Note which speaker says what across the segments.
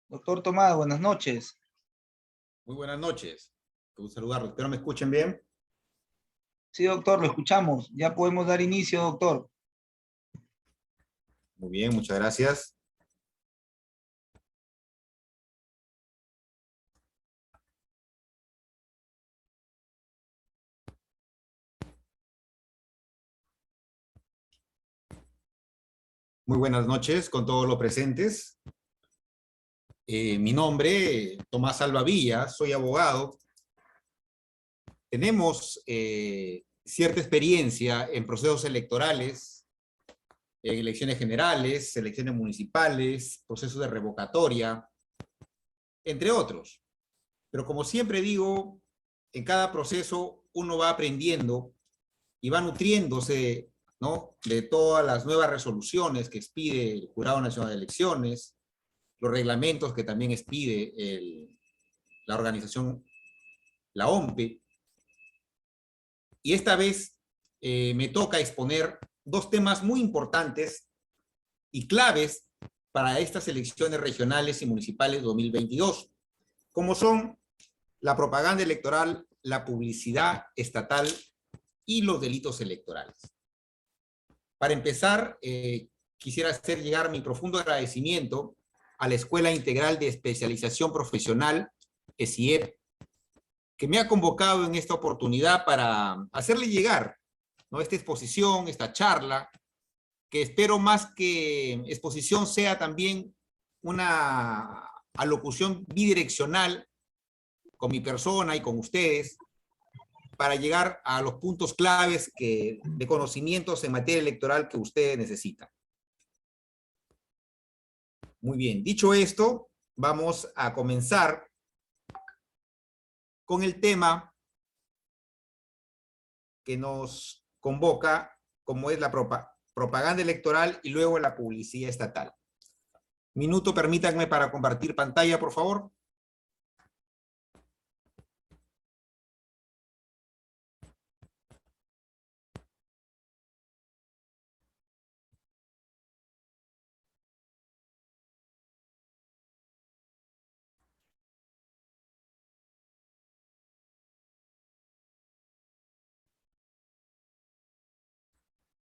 Speaker 1: Doctor Tomás, buenas noches.
Speaker 2: Muy buenas noches. Qué gusto saludarlos. Espero me escuchen bien.
Speaker 1: Sí, doctor, lo escuchamos. Ya podemos dar inicio, doctor.
Speaker 2: Muy bien, muchas gracias. Muy buenas noches con todos los presentes. Mi nombre, Tomás Salvavilla, soy abogado. Tenemos cierta experiencia en procesos electorales, en elecciones generales, elecciones municipales, procesos de revocatoria, entre otros. Pero como siempre digo, en cada proceso uno va aprendiendo y va nutriéndose, ¿no?, de todas las nuevas resoluciones que expide el Jurado Nacional de Elecciones, los reglamentos que también expide la organización, la OMPE. Y esta vez me toca exponer dos temas muy importantes y claves para estas elecciones regionales y municipales 2022, como son la propaganda electoral, la publicidad estatal y los delitos electorales. Para empezar, quisiera hacer llegar mi profundo agradecimiento a la Escuela Integral de Especialización Profesional, ESIEP, que me ha convocado en esta oportunidad para hacerle llegar, ¿no?, esta exposición, esta charla, que espero más que exposición sea también una alocución bidireccional con mi persona y con ustedes, para llegar a los puntos claves de conocimientos en materia electoral que ustedes necesitan. Muy bien, dicho esto, vamos a comenzar con el tema que nos convoca, como es la propaganda electoral y luego la publicidad estatal. Minuto, permítanme para compartir pantalla, por favor.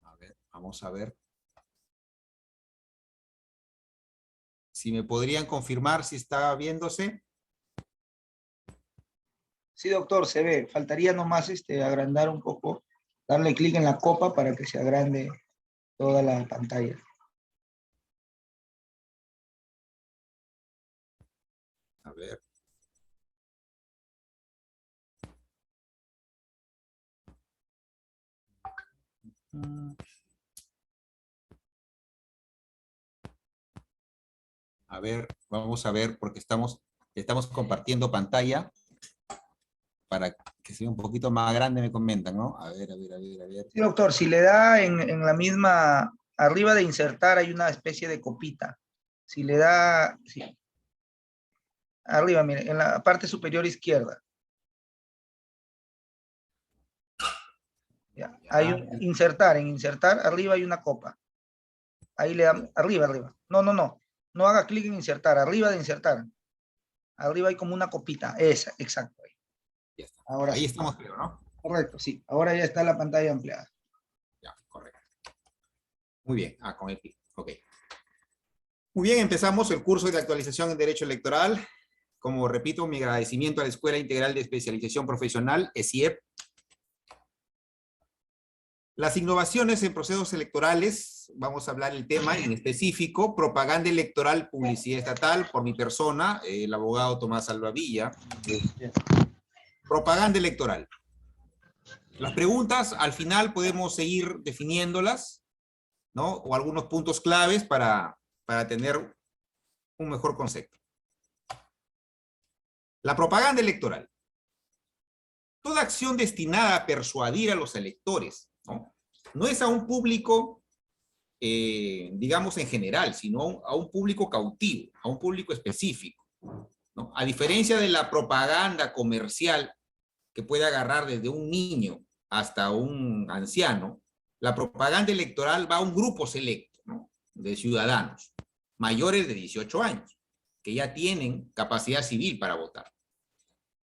Speaker 2: A ver, vamos a ver. Si me podrían confirmar si está viéndose.
Speaker 1: Sí, doctor, se ve. Faltaría nomás agrandar un poco, darle clic en la copa para que se agrande toda la pantalla.
Speaker 2: A ver. A ver, vamos a ver, porque estamos compartiendo pantalla para que sea un poquito más grande, me comentan, ¿no? A ver.
Speaker 1: Sí, doctor, si le da en la misma, arriba de insertar hay una especie de copita. Si le da, sí, arriba, mire, en la parte superior izquierda. Ya, hay un insertar, en insertar, arriba hay una copa. Ahí le dan, arriba. No haga clic en insertar, arriba de insertar. Arriba hay como una copita, esa, exacto.
Speaker 2: Ya está.
Speaker 1: Ahora
Speaker 2: Ahí
Speaker 1: sí.
Speaker 2: estamos, creo, ¿no?
Speaker 1: Correcto, sí. Ahora ya está la pantalla ampliada.
Speaker 2: Ya, correcto. Muy bien. Con el clic. Ok. Muy bien, empezamos el curso de actualización en Derecho Electoral. Como repito, mi agradecimiento a la Escuela Integral de Especialización Profesional, ESIEP. Las innovaciones en procesos electorales, vamos a hablar el tema en específico, propaganda electoral, publicidad estatal, por mi persona, el abogado Tomás Salvavilla. Propaganda electoral. Las preguntas, al final podemos seguir definiéndolas, ¿no?, o algunos puntos claves para tener un mejor concepto. La propaganda electoral. toda acción destinada a persuadir a los electores, ¿no? No es a un público, digamos, en general, sino a un público cautivo, a un público específico, ¿no? A diferencia de la propaganda comercial que puede agarrar desde un niño hasta un anciano, la propaganda electoral va a un grupo selecto, ¿no?, de ciudadanos mayores de 18 años, que ya tienen capacidad civil para votar,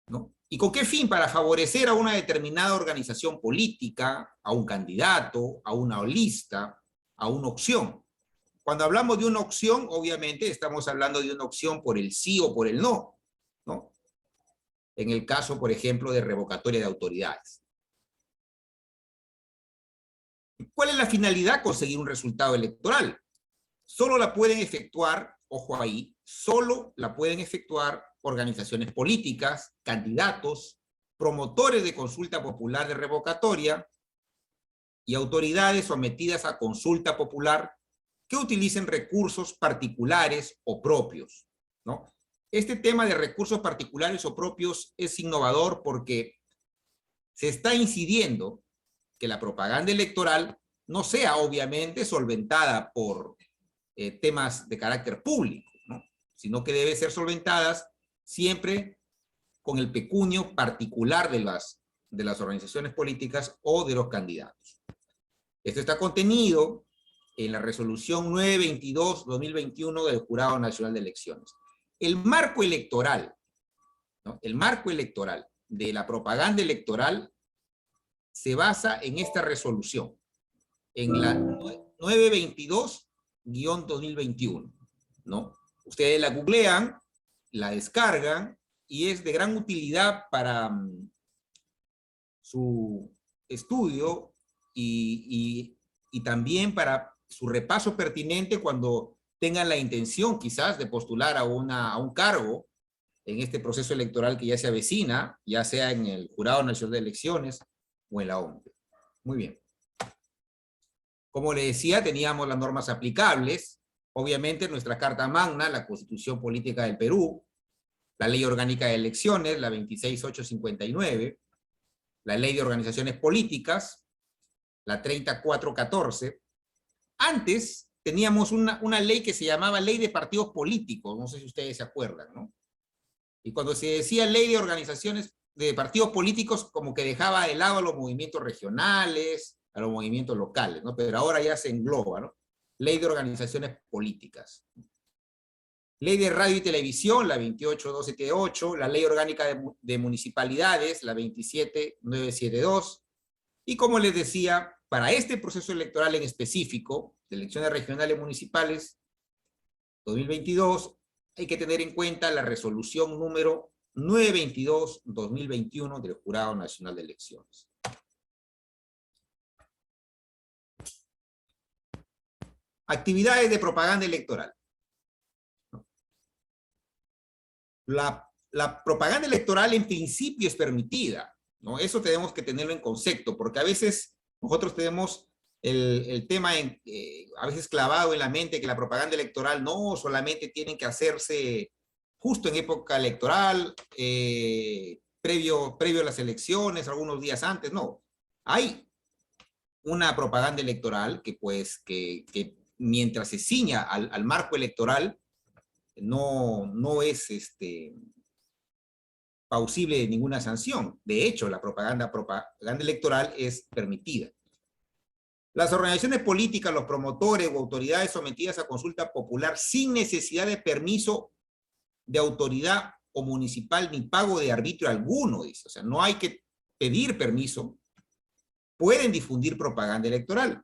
Speaker 2: ¿no? ¿Y con qué fin? Para favorecer a una determinada organización política, a un candidato, a una lista, a una opción. Cuando hablamos de una opción, obviamente estamos hablando de una opción por el sí o por el no, ¿no? En el caso, por ejemplo, de revocatoria de autoridades. ¿Cuál es la finalidad? Conseguir un resultado electoral. Solo la pueden efectuar, ojo ahí, solo la pueden efectuar organizaciones políticas, candidatos, promotores de consulta popular de revocatoria y autoridades sometidas a consulta popular que utilicen recursos particulares o propios, ¿no? Este tema de recursos particulares o propios es innovador porque se está incidiendo que la propaganda electoral no sea obviamente solventada por temas de carácter público, ¿no?, sino que debe ser solventadas siempre con el pecunio particular de las organizaciones políticas o de los candidatos. Esto está contenido en la resolución 922-2021 del Jurado Nacional de Elecciones. El marco electoral, ¿no?, el marco electoral de la propaganda electoral se basa en esta resolución, en la 922-2021, ¿no? Ustedes la googlean, la descargan y es de gran utilidad para su estudio y también para su repaso pertinente cuando tengan la intención quizás de postular a un cargo en este proceso electoral que ya se avecina, ya sea en el Jurado Nacional de Elecciones o en la OMP. Muy bien. Como le decía, teníamos las normas aplicables, obviamente nuestra Carta Magna, la Constitución Política del Perú, la Ley Orgánica de Elecciones, la 26859, la Ley de Organizaciones Políticas, la 3414. Antes teníamos una ley que se llamaba Ley de Partidos Políticos, no sé si ustedes se acuerdan, ¿no? Y cuando se decía Ley de Organizaciones de Partidos Políticos, como que dejaba de lado a los movimientos regionales, a los movimientos locales, ¿no? Pero ahora ya se engloba, ¿no? Ley de Organizaciones Políticas. Ley de Radio y Televisión, la 28278, la Ley Orgánica de Municipalidades, la 27972, y como les decía, para este proceso electoral en específico, de elecciones regionales municipales 2022, hay que tener en cuenta la resolución número 922-2021 del Jurado Nacional de Elecciones. Actividades de propaganda electoral. La propaganda electoral en principio es permitida, ¿no? Eso tenemos que tenerlo en concepto, porque a veces nosotros tenemos el tema a veces clavado en la mente que la propaganda electoral no solamente tiene que hacerse justo en época electoral, previo a las elecciones, algunos días antes, no. Hay una propaganda electoral que mientras se ciña al marco electoral, no es pausible de ninguna sanción. De hecho, la propaganda electoral es permitida. Las organizaciones políticas, los promotores o autoridades sometidas a consulta popular sin necesidad de permiso de autoridad o municipal ni pago de arbitrio alguno, dice. O sea, no hay que pedir permiso. Pueden difundir propaganda electoral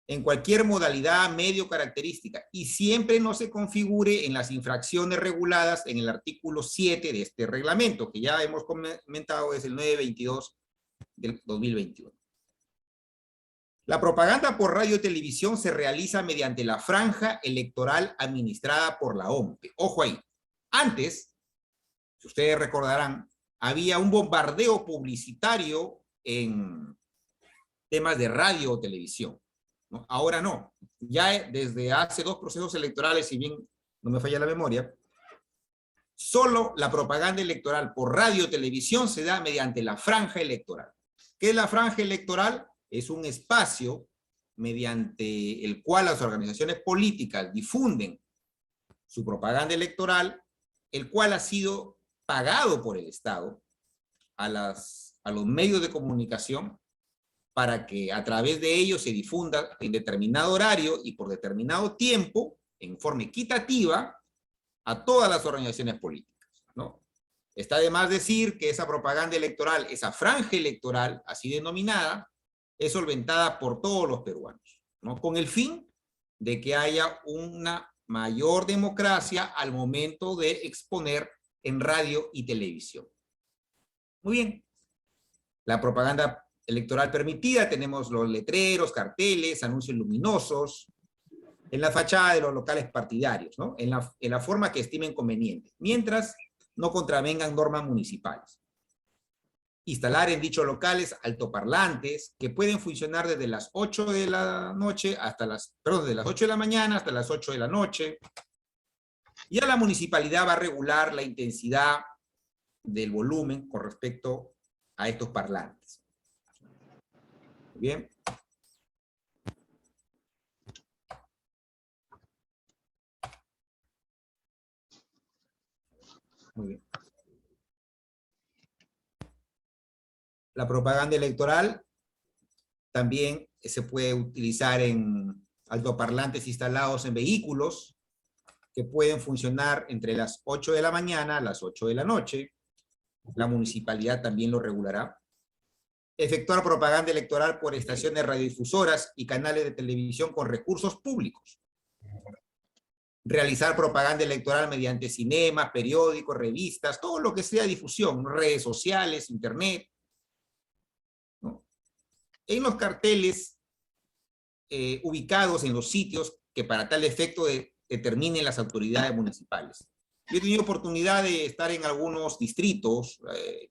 Speaker 2: en cualquier modalidad, medio, característica, y siempre no se configure en las infracciones reguladas en el artículo 7 de este reglamento, que ya hemos comentado, es el 922 del 2021. La propaganda por radio y televisión se realiza mediante la franja electoral administrada por la OMP. Ojo ahí. Antes, si ustedes recordarán, había un bombardeo publicitario en temas de radio o televisión, ¿no? Ahora no. Ya desde hace 2 procesos electorales, si bien no me falla la memoria, Solo la propaganda electoral por radio o televisión se da mediante la franja electoral. ¿Qué es la franja electoral? Es un espacio mediante el cual las organizaciones políticas difunden su propaganda electoral, el cual ha sido pagado por el Estado a los medios de comunicación para que a través de ellos se difunda en determinado horario y por determinado tiempo, en forma equitativa, a todas las organizaciones políticas, ¿no? Está de más decir que esa propaganda electoral, esa franja electoral, así denominada, es solventada por todos los peruanos, ¿no? Con el fin de que haya una mayor democracia al momento de exponer en radio y televisión. Muy bien. La propaganda electoral permitida, tenemos los letreros, carteles, anuncios luminosos, en la fachada de los locales partidarios, ¿no? En la forma que estimen conveniente, mientras no contravengan normas municipales. Instalar en dichos locales altoparlantes que pueden funcionar desde las 8 de la noche hasta desde las 8 de la mañana hasta las 8 de la noche. Ya la municipalidad va a regular la intensidad del volumen con respecto a estos parlantes. Bien. Muy bien. La propaganda electoral también se puede utilizar en altoparlantes instalados en vehículos que pueden funcionar entre las 8 de la mañana a las 8 de la noche. La municipalidad también lo regulará. Efectuar propaganda electoral por estaciones radiodifusoras y canales de televisión con recursos públicos. Realizar propaganda electoral mediante cinemas, periódicos, revistas, todo lo que sea difusión, redes sociales, internet, ¿no? En los carteles ubicados en los sitios que para tal efecto determinen las autoridades municipales. Yo he tenido oportunidad de estar en algunos distritos,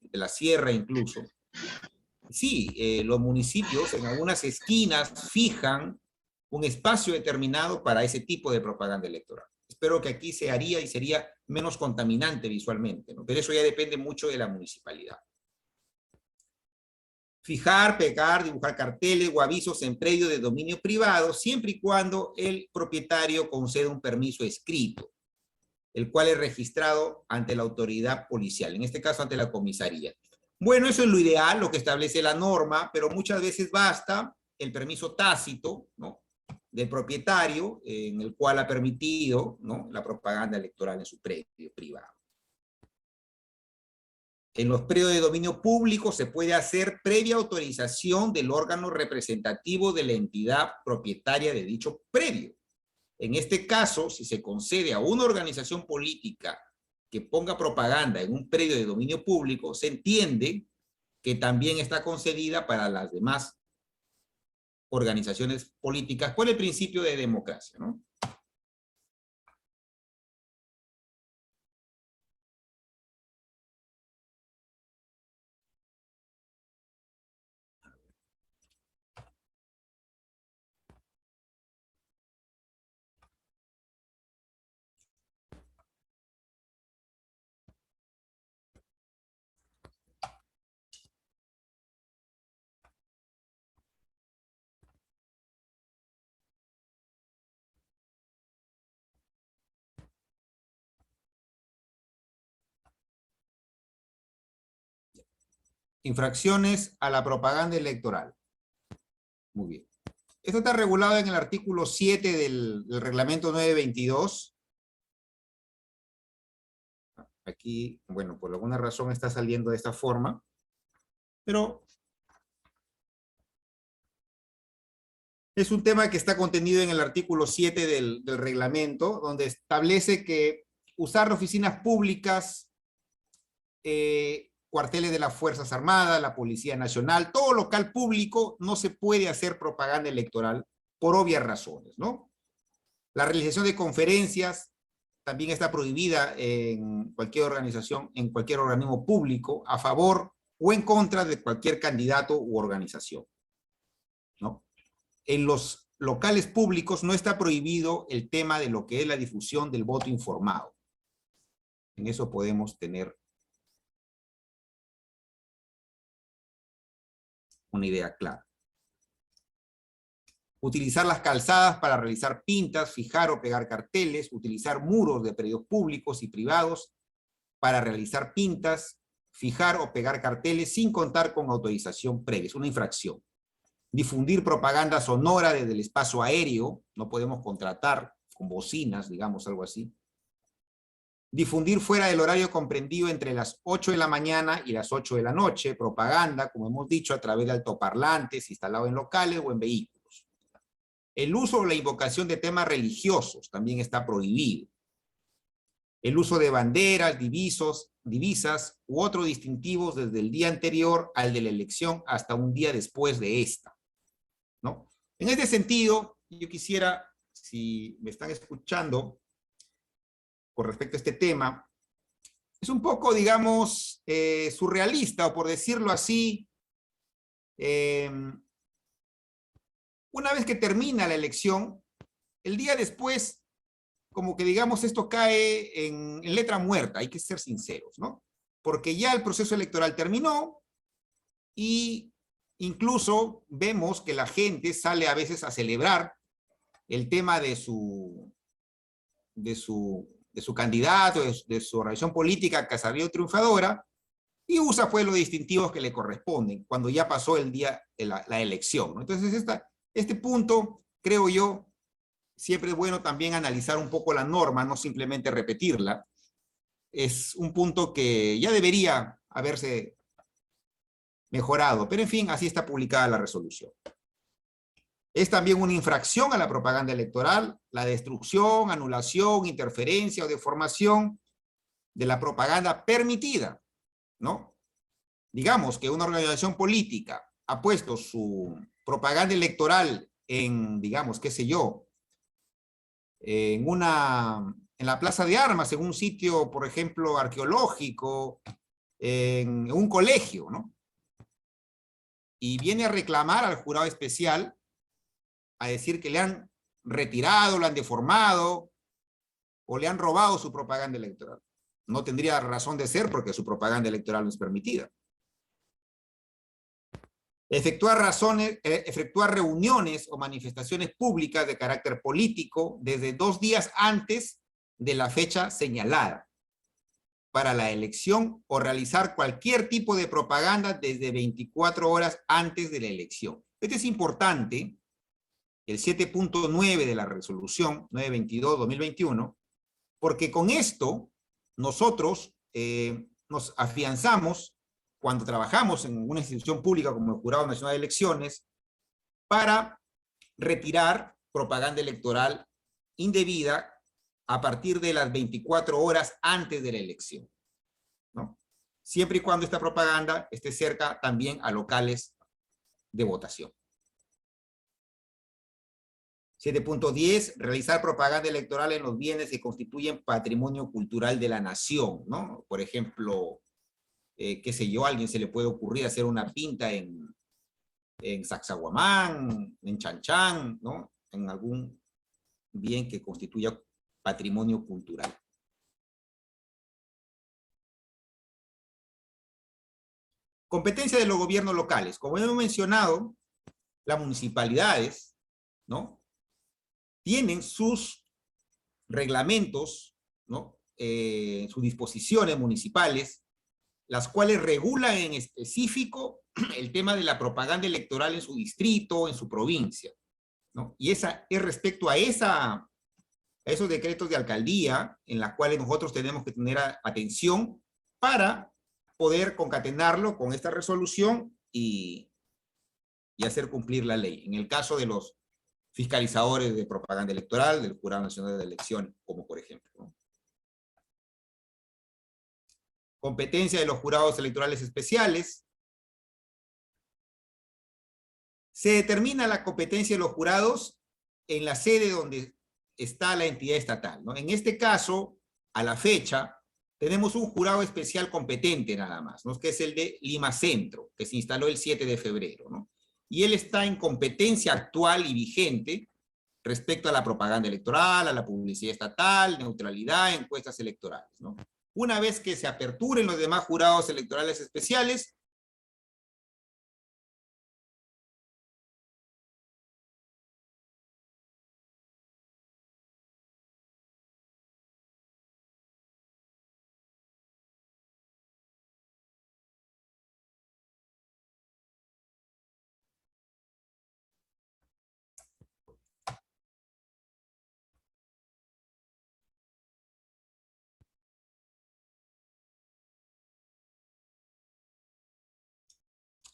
Speaker 2: de la sierra incluso. Sí, los municipios en algunas esquinas fijan un espacio determinado para ese tipo de propaganda electoral. Espero que aquí se haría y sería menos contaminante visualmente, ¿no? Pero eso ya depende mucho de la municipalidad. Fijar, pegar, dibujar carteles o avisos en predios de dominio privado, siempre y cuando el propietario conceda un permiso escrito, el cual es registrado ante la autoridad policial, en este caso ante la comisaría. Bueno, eso es lo ideal, lo que establece la norma, pero muchas veces basta el permiso tácito, ¿no?, del propietario, en el cual ha permitido, ¿no?, la propaganda electoral en su predio privado. En los predios de dominio público se puede hacer previa autorización del órgano representativo de la entidad propietaria de dicho predio. En este caso, si se concede a una organización política que ponga propaganda en un predio de dominio público, se entiende que también está concedida para las demás organizaciones políticas por el principio de democracia, ¿no? Infracciones a la propaganda electoral. Muy bien. Esto está regulado en el artículo 7 del reglamento 922. Aquí, bueno, por alguna razón está saliendo de esta forma, pero es un tema que está contenido en el artículo 7 del reglamento, donde establece que usar oficinas públicas, cuarteles de las Fuerzas Armadas, la Policía Nacional, todo local público, no se puede hacer propaganda electoral por obvias razones, ¿no? La realización de conferencias también está prohibida en cualquier organización, en cualquier organismo público, a favor o en contra de cualquier candidato u organización, ¿no? En los locales públicos no está prohibido el tema de lo que es la difusión del voto informado. En eso podemos tener una idea clara. Utilizar las calzadas para realizar pintas, fijar o pegar carteles, utilizar muros de predios públicos y privados para realizar pintas, fijar o pegar carteles sin contar con autorización previa. Es una infracción. Difundir propaganda sonora desde el espacio aéreo, no podemos contratar con bocinas, digamos, algo así. Difundir fuera del horario comprendido entre las 8 de la mañana y las 8 de la noche, propaganda, como hemos dicho, a través de altoparlantes instalados en locales o en vehículos. El uso o la invocación de temas religiosos también está prohibido. El uso de banderas, divisas u otros distintivos desde el día anterior al de la elección hasta un día después de esta, ¿no? En este sentido, yo quisiera, si me están escuchando, con respecto a este tema, es un poco, digamos, surrealista, o por decirlo así, una vez que termina la elección, el día después, como que digamos, esto cae en letra muerta, hay que ser sinceros, ¿no? Porque ya el proceso electoral terminó y incluso vemos que la gente sale a veces a celebrar el tema de su candidato, de su organización política que ha salido triunfadora, y usa pues los distintivos que le corresponden cuando ya pasó el día de la elección, ¿no? Entonces este punto, creo yo, siempre es bueno también analizar un poco la norma, no simplemente repetirla. Es un punto que ya debería haberse mejorado, pero en fin, así está publicada la resolución. Es también una infracción a la propaganda electoral, la destrucción, anulación, interferencia o deformación de la propaganda permitida, ¿no? Digamos que una organización política ha puesto su propaganda electoral en, digamos, qué sé yo, en la Plaza de Armas, en un sitio, por ejemplo, arqueológico, en un colegio, ¿no? Y viene a reclamar al jurado especial, a decir que le han retirado, lo han deformado, o le han robado su propaganda electoral. No tendría razón de ser porque su propaganda electoral no es permitida. Efectuar reuniones o manifestaciones públicas de carácter político desde 2 días antes de la fecha señalada para la elección, o realizar cualquier tipo de propaganda desde 24 horas antes de la elección. Esto es importante, el 7.9 de la resolución 922-2021, porque con esto nosotros nos afianzamos cuando trabajamos en una institución pública como el Jurado Nacional de Elecciones para retirar propaganda electoral indebida a partir de las 24 horas antes de la elección, ¿no? Siempre y cuando esta propaganda esté cerca también a locales de votación. 7.10, realizar propaganda electoral en los bienes que constituyen patrimonio cultural de la nación, ¿no? Por ejemplo, qué sé yo, a alguien se le puede ocurrir hacer una pinta en Sacsayhuamán, en Chanchán, ¿no? En algún bien que constituya patrimonio cultural. Competencia de los gobiernos locales. Como hemos mencionado, las municipalidades, ¿no?, tienen sus reglamentos, ¿no?, sus disposiciones municipales, las cuales regulan en específico el tema de la propaganda electoral en su distrito, en su provincia, ¿no? Y esa es respecto a esos decretos de alcaldía en los cuales nosotros tenemos que tener atención para poder concatenarlo con esta resolución y hacer cumplir la ley. En el caso de los fiscalizadores de propaganda electoral, del Jurado Nacional de Elecciones, como por ejemplo, ¿no? Competencia de los jurados electorales especiales. Se determina la competencia de los jurados en la sede donde está la entidad estatal, ¿no? En este caso, a la fecha, tenemos un jurado especial competente nada más, ¿no?, que es el de Lima Centro, que se instaló el 7 de febrero, ¿no? Y él está en competencia actual y vigente respecto a la propaganda electoral, a la publicidad estatal, neutralidad, encuestas electorales, ¿no? Una vez que se aperturen los demás jurados electorales especiales,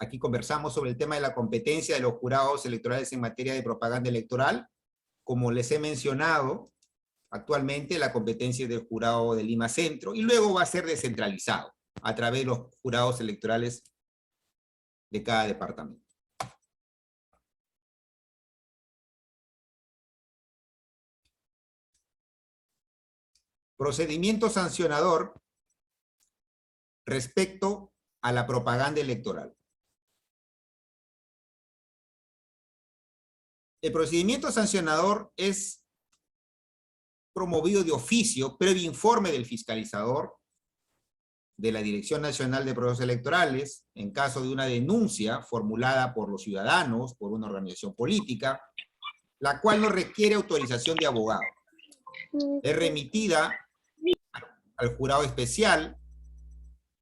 Speaker 2: aquí conversamos sobre el tema de la competencia de los jurados electorales en materia de propaganda electoral. Como les he mencionado, actualmente la competencia es del jurado de Lima Centro y luego va a ser descentralizado a través de los jurados electorales de cada departamento. Procedimiento sancionador respecto a la propaganda electoral. El procedimiento sancionador es promovido de oficio, previo informe del fiscalizador de la Dirección Nacional de Procesos Electorales, en caso de una denuncia formulada por los ciudadanos, por una organización política, la cual no requiere autorización de abogado. Es remitida al jurado especial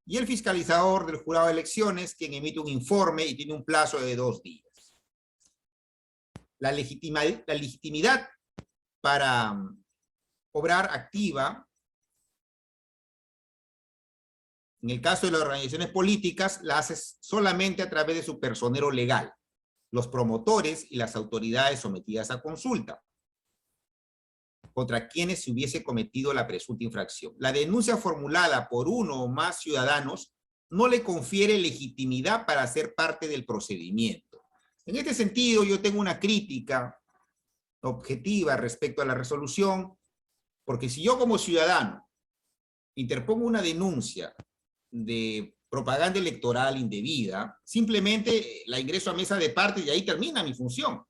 Speaker 2: y el fiscalizador del jurado de elecciones, quien emite un informe y tiene un plazo de 2 días. La legitimidad para obrar activa, en el caso de las organizaciones políticas, la hace solamente a través de su personero legal, los promotores y las autoridades sometidas a consulta, contra quienes se hubiese cometido la presunta infracción. La denuncia formulada por uno o más ciudadanos no le confiere legitimidad para ser parte del procedimiento. En este sentido, yo tengo una crítica objetiva respecto a la resolución, porque si yo como ciudadano interpongo una denuncia de propaganda electoral indebida, simplemente la ingreso a mesa de parte y ahí termina mi función,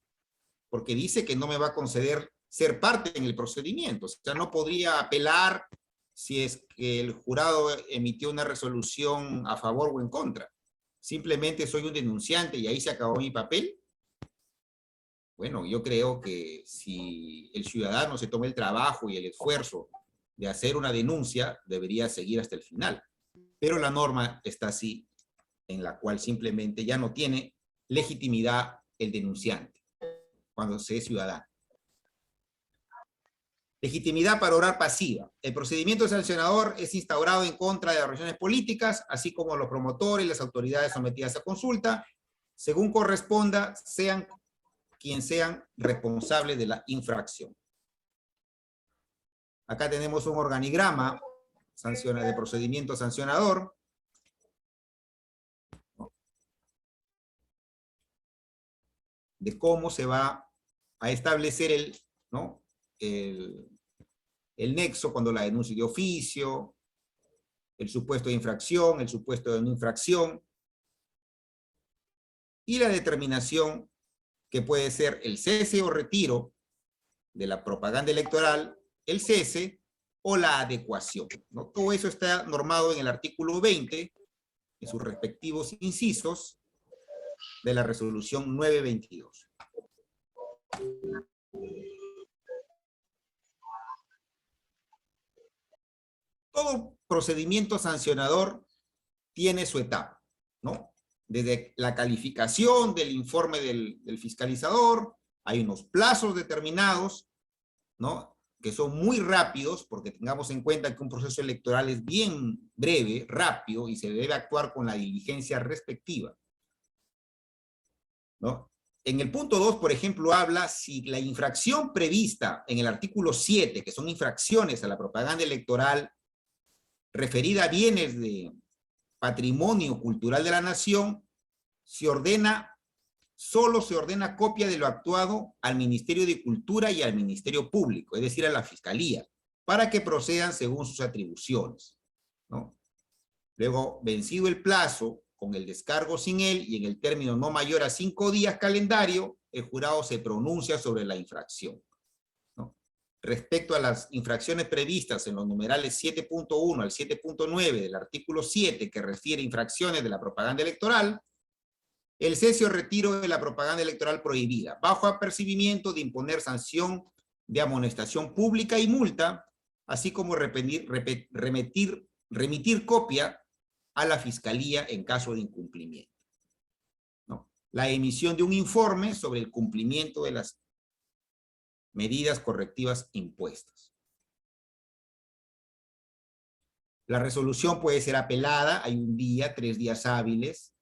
Speaker 2: porque dice que no me va a conceder ser parte en el procedimiento. O sea, no podría apelar si es que el jurado emitió una resolución a favor o en contra. Simplemente soy un denunciante y ahí se acabó mi papel. Bueno, yo creo que si el ciudadano se toma el trabajo y el esfuerzo de hacer una denuncia, debería seguir hasta el final. Pero la norma está así, en la cual simplemente ya no tiene legitimidad el denunciante cuando se es ciudadano. Legitimidad para obrar pasiva. El procedimiento sancionador es instaurado en contra de las organizaciones políticas, así como los promotores y las autoridades sometidas a consulta, según corresponda, sean quien sean responsables de la infracción. Acá tenemos un organigrama de procedimiento sancionador. De cómo se va a establecer el nexo cuando la denuncia de oficio, el supuesto de infracción, el supuesto de no infracción, y la determinación que puede ser el cese o retiro de la propaganda electoral, el cese o la adecuación, ¿no? Todo eso está normado en el artículo 20, en sus respectivos incisos de la resolución 922. Todo procedimiento sancionador tiene su etapa, ¿no? Desde la calificación del informe del fiscalizador, hay unos plazos determinados, ¿no? Que son muy rápidos, porque tengamos en cuenta que un proceso electoral es bien breve, rápido, y se debe actuar con la diligencia respectiva, ¿no? En el punto 2, por ejemplo, habla si la infracción prevista en el artículo 7, que son infracciones a la propaganda electoral referida a bienes de patrimonio cultural de la nación, solo se ordena copia de lo actuado al Ministerio de Cultura y al Ministerio Público, es decir, a la Fiscalía, para que procedan según sus atribuciones, ¿no? Luego, vencido el plazo, con el descargo sin él y en el término no mayor a 5 días calendario, el jurado se pronuncia sobre la infracción, ¿no? respecto a las infracciones previstas en los numerales 7.1 al 7.9 del artículo 7, que refiere a infracciones de la propaganda electoral, el cese o retiro de la propaganda electoral prohibida, bajo apercibimiento de imponer sanción de amonestación pública y multa, así como remitir copia a la Fiscalía en caso de incumplimiento, ¿no? La emisión de un informe sobre el cumplimiento de las medidas correctivas impuestas. La resolución puede ser apelada, hay un día, 3 días hábiles,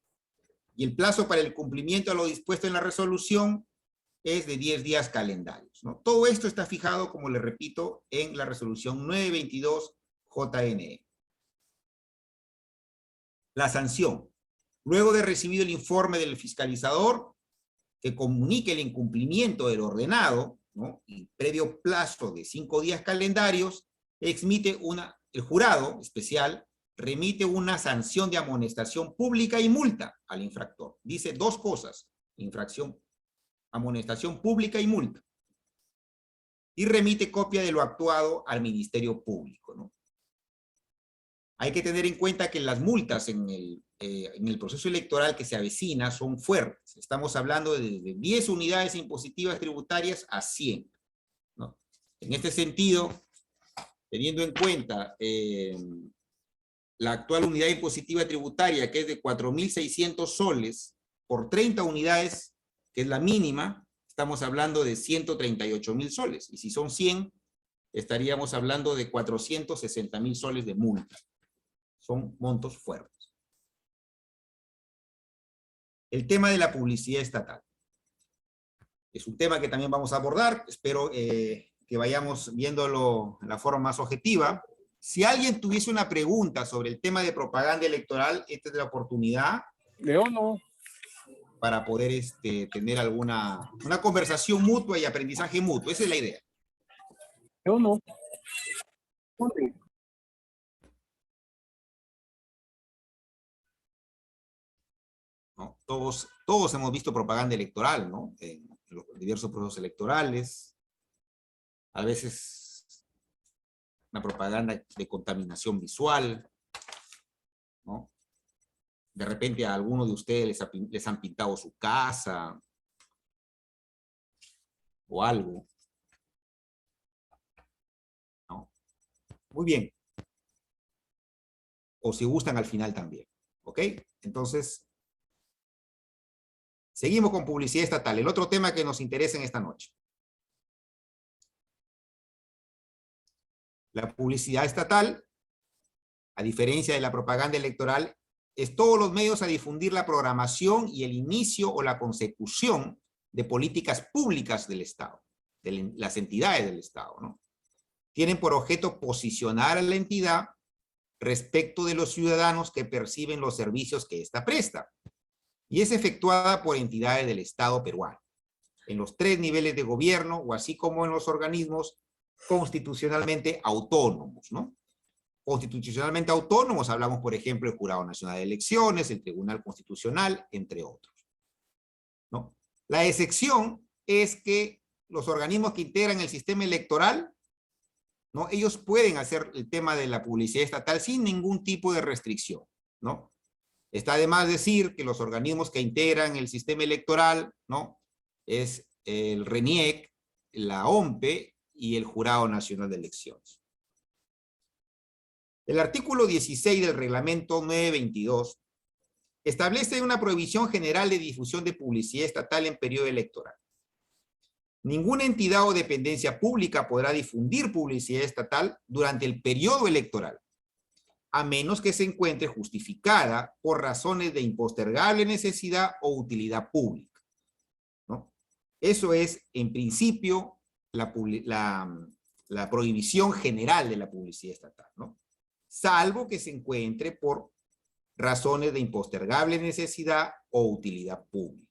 Speaker 2: y el plazo para el cumplimiento de lo dispuesto en la resolución es de 10 días calendarios, ¿no? Todo esto está fijado, como le repito, en la resolución 922 JNE. La sanción. Luego de recibido el informe del fiscalizador, que comunique el incumplimiento del ordenado, ¿no? Y previo plazo de 5 días calendarios, el jurado especial remite una sanción de amonestación pública y multa al infractor. Dice 2 cosas: infracción, amonestación pública y multa. Y remite copia de lo actuado al Ministerio Público, ¿no? Hay que tener en cuenta que las multas en el proceso electoral que se avecina son fuertes. Estamos hablando de desde 10 unidades impositivas tributarias a 100, ¿no? En este sentido, teniendo en cuenta la actual unidad impositiva tributaria, que es de 4.600 soles, por 30 unidades, que es la mínima, estamos hablando de 138.000 soles. Y si son 100, estaríamos hablando de 460.000 soles de multa. Son montos fuertes. El tema de la publicidad estatal. Es un tema que también vamos a abordar. Espero que vayamos viéndolo de la forma más objetiva. Si alguien tuviese una pregunta sobre el tema de propaganda electoral, esta es la oportunidad.
Speaker 3: Leo no.
Speaker 2: Para poder tener una conversación mutua y aprendizaje mutuo. Esa es la idea.
Speaker 3: Leo no.
Speaker 2: ¿No? Todos hemos visto propaganda electoral, ¿no? En los diversos procesos electorales. A veces una propaganda de contaminación visual, ¿no? De repente a alguno de ustedes les han pintado su casa o algo, ¿no? Muy bien. O si gustan al final también, ¿ok? Entonces, seguimos con publicidad estatal, el otro tema que nos interesa en esta noche. La publicidad estatal, a diferencia de la propaganda electoral, es todos los medios a difundir la programación y el inicio o la consecución de políticas públicas del Estado, de las entidades del Estado, ¿no? Tienen por objeto posicionar a la entidad respecto de los ciudadanos que perciben los servicios que ésta presta, y es efectuada por entidades del Estado peruano, en los 3 niveles de gobierno, o así como en los organismos constitucionalmente autónomos, ¿no? Constitucionalmente autónomos, hablamos, por ejemplo, del Jurado Nacional de Elecciones, el Tribunal Constitucional, entre otros, ¿no? La excepción es que los organismos que integran el sistema electoral, ¿no? Ellos pueden hacer el tema de la publicidad estatal sin ningún tipo de restricción, ¿no? Está de más decir que los organismos que integran el sistema electoral, ¿no? Es el RENIEC, la OMPE y el Jurado Nacional de Elecciones. El artículo 16 del reglamento 922 establece una prohibición general de difusión de publicidad estatal en periodo electoral. Ninguna entidad o dependencia pública podrá difundir publicidad estatal durante el periodo electoral, a menos que se encuentre justificada por razones de impostergable necesidad o utilidad pública, ¿no? Eso es, en principio, la prohibición general de la publicidad estatal, ¿no? Salvo que se encuentre por razones de impostergable necesidad o utilidad pública.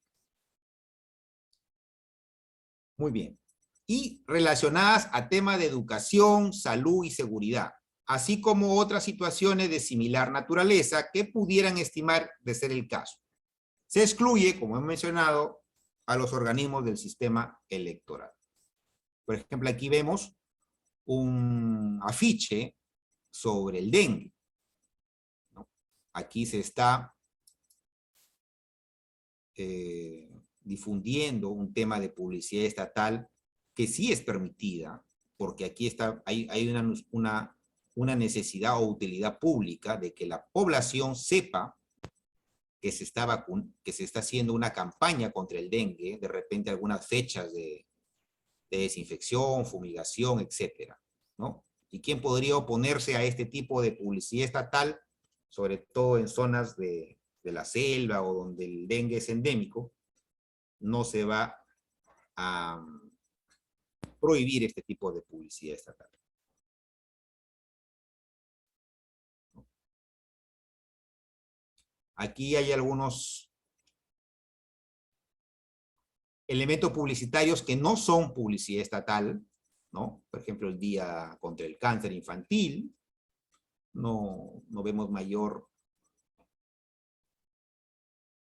Speaker 2: Muy bien. Y relacionadas a temas de educación, salud y seguridad, así como otras situaciones de similar naturaleza que pudieran estimar de ser el caso. Se excluye, como he mencionado, a los organismos del sistema electoral. Por ejemplo, aquí vemos un afiche sobre el dengue, ¿no? Aquí se está difundiendo un tema de publicidad estatal que sí es permitida, porque aquí hay una necesidad o utilidad pública de que la población sepa que se está haciendo una campaña contra el dengue, de repente algunas fechas de desinfección, fumigación, etcétera, ¿no? ¿Y quién podría oponerse a este tipo de publicidad estatal, sobre todo en zonas de la selva o donde el dengue es endémico? No se va a prohibir este tipo de publicidad estatal. Aquí hay algunos elementos publicitarios que no son publicidad estatal, ¿no? Por ejemplo, el Día contra el Cáncer Infantil, no vemos mayor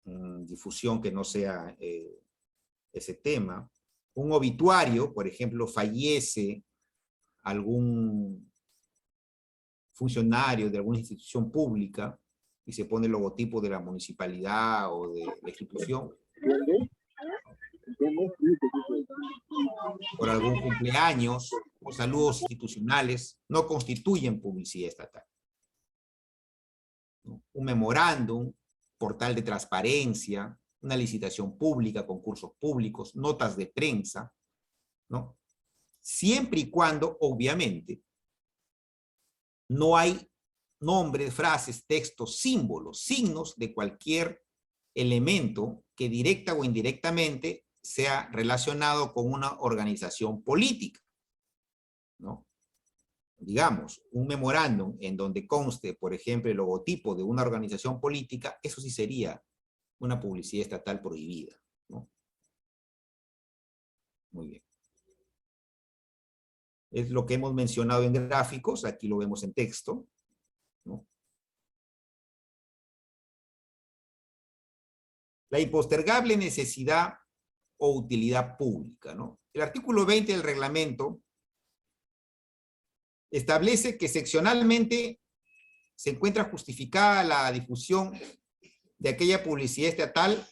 Speaker 2: difusión que no sea ese tema. Un obituario, por ejemplo, fallece algún funcionario de alguna institución pública y se pone el logotipo de la municipalidad o de la institución, por algún cumpleaños o saludos institucionales, no constituyen publicidad estatal, ¿no? Un memorándum, portal de transparencia, una licitación pública, concursos públicos, notas de prensa, ¿no? Siempre y cuando, obviamente, no hay nombres, frases, textos, símbolos, signos de cualquier elemento que directa o indirectamente sea relacionado con una organización política, ¿no? Digamos, un memorándum en donde conste, por ejemplo, el logotipo de una organización política, eso sí sería una publicidad estatal prohibida, ¿no? Muy bien. Es lo que hemos mencionado en gráficos, aquí lo vemos en texto, ¿no? La impostergable necesidad o utilidad pública, ¿no? El artículo 20 del reglamento establece que seccionalmente se encuentra justificada la difusión de aquella publicidad estatal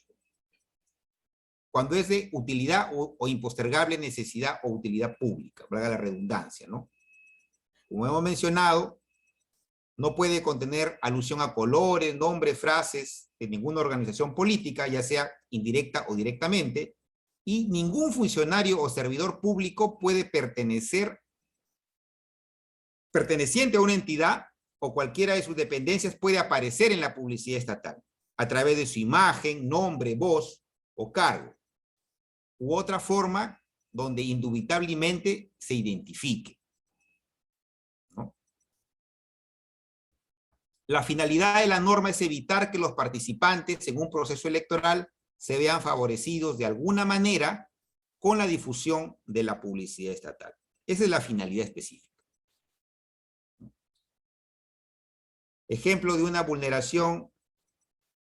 Speaker 2: cuando es de utilidad o impostergable necesidad o utilidad pública, valga la redundancia, ¿no? Como hemos mencionado, no puede contener alusión a colores, nombres, frases de ninguna organización política, ya sea indirecta o directamente, y ningún funcionario o servidor público puede perteneciente a una entidad o cualquiera de sus dependencias puede aparecer en la publicidad estatal a través de su imagen, nombre, voz o cargo, u otra forma donde indubitablemente se identifique, ¿no? La finalidad de la norma es evitar que los participantes en un proceso electoral se vean favorecidos de alguna manera con la difusión de la publicidad estatal. Esa es la finalidad específica. Ejemplo de una vulneración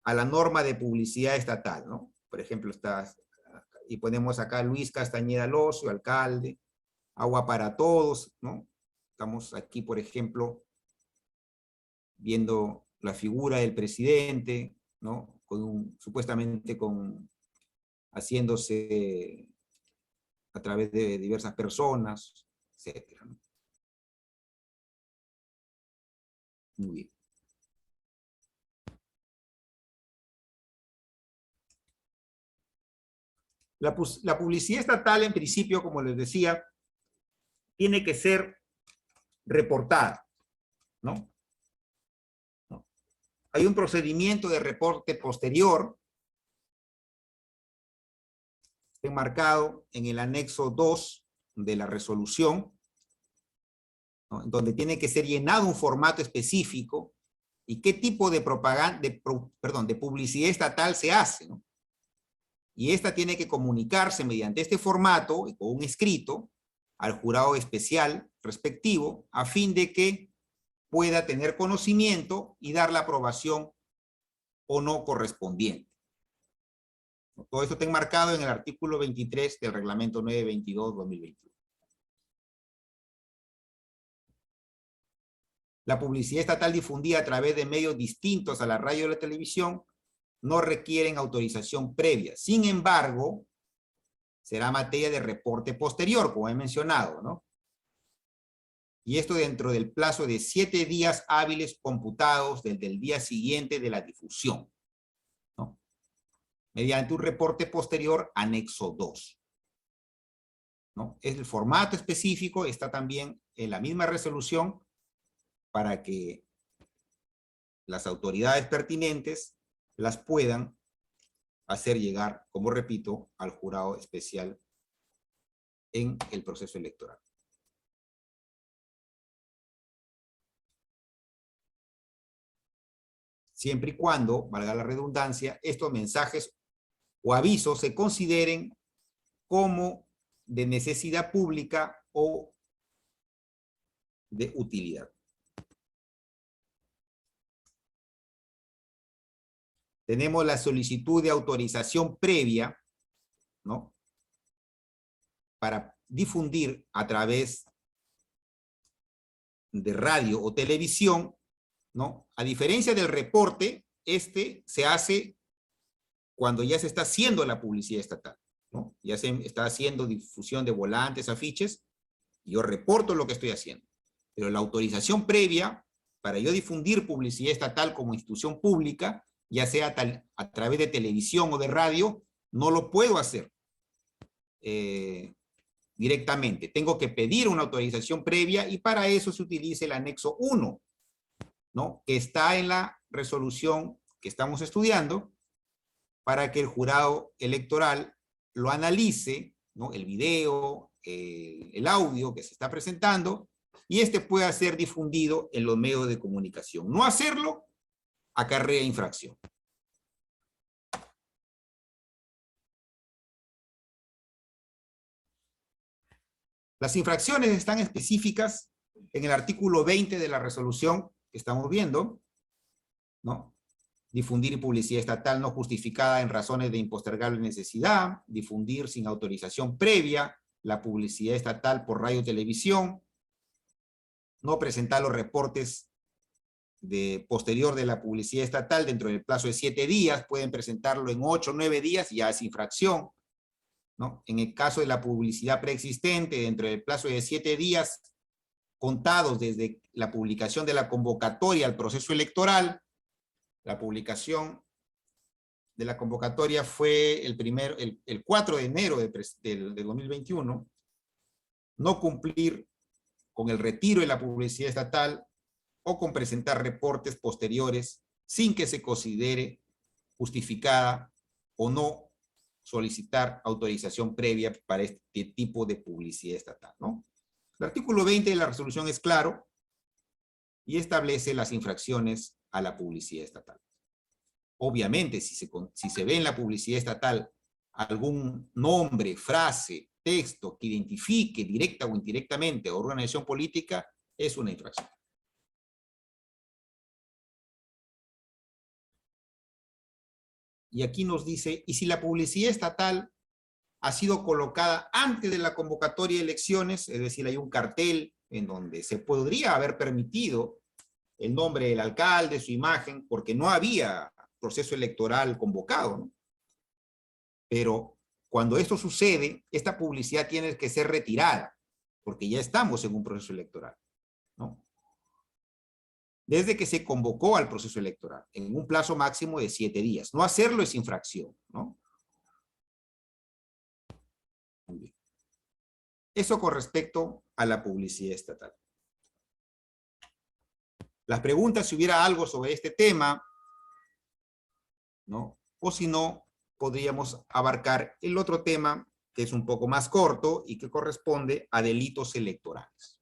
Speaker 2: a la norma de publicidad estatal, ¿no? Por ejemplo, y ponemos acá Luis Castañeda Locio, alcalde, Agua para Todos, ¿no? Estamos aquí, por ejemplo, viendo la figura del presidente, ¿no? Supuestamente haciéndose a través de diversas personas, etcétera, ¿no? Muy bien. La publicidad estatal, en principio, como les decía, tiene que ser reportada, ¿no? Hay un procedimiento de reporte posterior, enmarcado en el anexo 2 de la resolución, ¿no? Donde tiene que ser llenado un formato específico y qué tipo de de publicidad estatal se hace, ¿no? Y esta tiene que comunicarse mediante este formato y con un escrito al jurado especial respectivo a fin de que pueda tener conocimiento y dar la aprobación o no correspondiente. Todo esto está enmarcado en el artículo 23 del reglamento 922-2021. la publicidad estatal difundida a través de medios distintos a la radio y la televisión no requieren autorización previa. Sin embargo, será materia de reporte posterior, como he mencionado, ¿no? Y esto dentro del plazo de 7 días hábiles computados desde el día siguiente de la difusión, ¿no? Mediante un reporte posterior, anexo 2. ¿No? Es el formato específico, está también en la misma resolución para que las autoridades pertinentes las puedan hacer llegar, como repito, al jurado especial en el proceso electoral. Siempre y cuando, valga la redundancia, estos mensajes o avisos se consideren como de necesidad pública o de utilidad. Tenemos la solicitud de autorización previa, ¿no? Para difundir a través de radio o televisión, ¿no? A diferencia del reporte, este se hace cuando ya se está haciendo la publicidad estatal, ¿no? Ya se está haciendo difusión de volantes, afiches, y yo reporto lo que estoy haciendo. Pero la autorización previa, para yo difundir publicidad estatal como institución pública, ya sea a través de televisión o de radio, no lo puedo hacer directamente. Tengo que pedir una autorización previa y para eso se utiliza el anexo 1, ¿no? Que está en la resolución que estamos estudiando para que el jurado electoral lo analice, ¿no? El video, el audio que se está presentando, y este pueda ser difundido en los medios de comunicación. No hacerlo acarrea infracción. Las infracciones están específicas en el artículo 20 de la resolución que estamos viendo, ¿no? Difundir publicidad estatal no justificada en razones de impostergable necesidad, difundir sin autorización previa la publicidad estatal por radio y televisión, no presentar los reportes posterior de la publicidad estatal dentro del plazo de 7 días, pueden presentarlo en 8 o 9 días, ya es infracción, ¿no? En el caso de la publicidad preexistente, dentro del plazo de 7 días, contados desde la publicación de la convocatoria al proceso electoral, la publicación de la convocatoria fue el 4 de enero de 2021, no cumplir con el retiro de la publicidad estatal o con presentar reportes posteriores sin que se considere justificada o no solicitar autorización previa para este tipo de publicidad estatal, ¿no? El artículo 20 de la resolución es claro y establece las infracciones a la publicidad estatal. Obviamente, si se ve en la publicidad estatal algún nombre, frase, texto que identifique directa o indirectamente a una organización política, es una infracción. Y aquí nos dice, ¿y si la publicidad estatal ha sido colocada antes de la convocatoria de elecciones? Es decir, hay un cartel en donde se podría haber permitido el nombre del alcalde, su imagen, porque no había proceso electoral convocado, ¿no? Pero cuando esto sucede, esta publicidad tiene que ser retirada, porque ya estamos en un proceso electoral, ¿no? Desde que se convocó al proceso electoral, en un plazo máximo de 7 días. No hacerlo es infracción, ¿no? Muy bien. Eso con respecto a la publicidad estatal. Las preguntas, si hubiera algo sobre este tema, ¿no? O si no, podríamos abarcar el otro tema, que es un poco más corto y que corresponde a delitos electorales.